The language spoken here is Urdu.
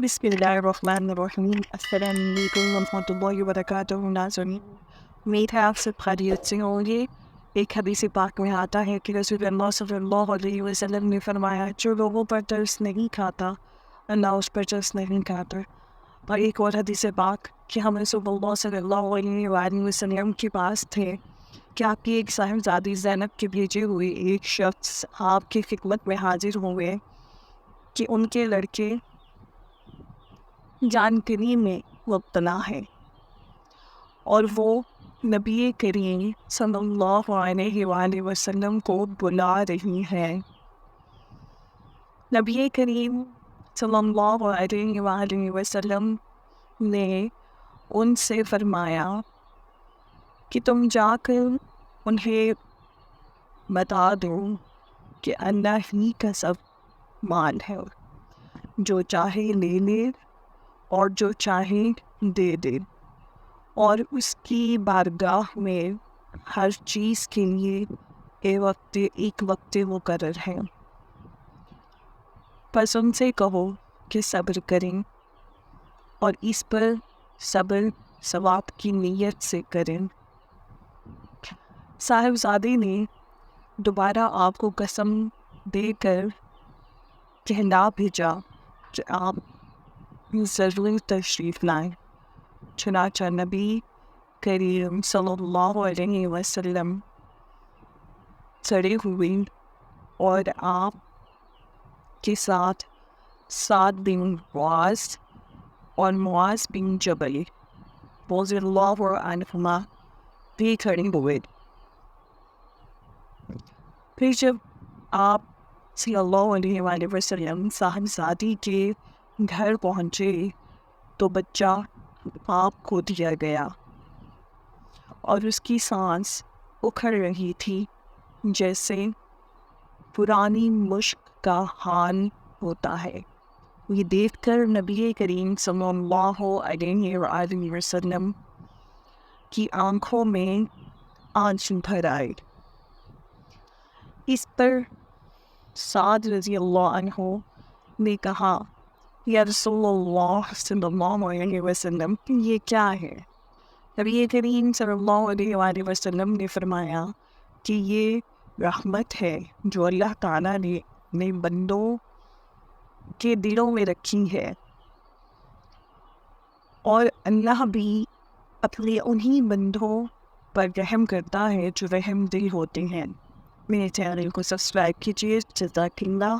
بسم اللہ الرحمن الرحیم۔ السلام علیکم ورحمۃ اللہ وبرکاتہ۔ ناظرین، امید ہے آپ سب خیریت سے ہوں گے۔ ایک حدیث پاک میں آتا ہے کہ رسول اللہ صلی اللہ علیہ وسلم نے فرمایا، جو لوگوں پر ترس نہیں کھاتا اللہ اس پر ترس نہیں کھاتا۔ اور ایک اور حدیث پاک کہ ہم رسول اللہ صلی اللہ علیہ وآلہ وسلم کے پاس تھے کہ آپ کی ایک صاحبزادی زینب کے بھیجے ہوئے ایک شخص آپ کی خدمت میں حاضر ہوئے کہ ان کے لڑکے جانکنی میں مبتلا ہے اور وہ نبی کریم صلی اللہ علیہ وآلہ وسلم کو بلا رہی ہے۔ نبی کریم صلی اللہ علیہ وآلہ وسلم نے ان سے فرمایا کہ تم جا کر انہیں بتا دو کہ اللہ ہی کا سب مال ہے، جو چاہے لے لے اور جو چاہے دے دے، اور اس کی بارگاہ میں ہر چیز کے لیے ایک وقت مقرر ہے۔ پس ان سے کہو کہ صبر کریں اور اس پر صبر ثواب کی نیت سے کریں۔ صاحبزادے نے دوبارہ آپ کو قسم دے کر کہلا بھیجا کہ آپ ضرور تشریف لائیں۔ چنانچہ نبی کریم صلی اللہ علیہ وسلم چڑھے ہوئے اور آپ کے ساتھ سعد بن معاذ اور معاذ بن جبل رضی اللہ عنہما بھی کھڑے ہوئے۔ پھر جب آپ صلی اللہ علیہ وآلہ وسلم صاحبزادی کے گھر پہنچے تو بچہ آپ کو دیا گیا اور اس کی سانس اکھڑ رہی تھی جیسے پرانی مشک کا حال ہوتا ہے۔ یہ دیکھ کر نبی کریم صلی اللہ علیہ وآلہ وسلم کی آنکھوں میں آنسو بھر آئے۔ اس پر سعد رضی اللہ عنہ نے کہا، یا رسول اللہ صلی اللہ علیہ وسلم، یہ کیا ہے؟ نبی کریم صلی اللہ علیہ وآلہ وسلم نے فرمایا کہ یہ رحمت ہے جو اللہ تعالیٰ نے اپنے بندوں کے دلوں میں رکھی ہے، اور اللہ بھی اپنے انہی بندوں پر رحم کرتا ہے جو رحم دل ہوتے ہیں۔ میرے چینل کو سبسکرائب کیجیے۔ جزاک اللہ۔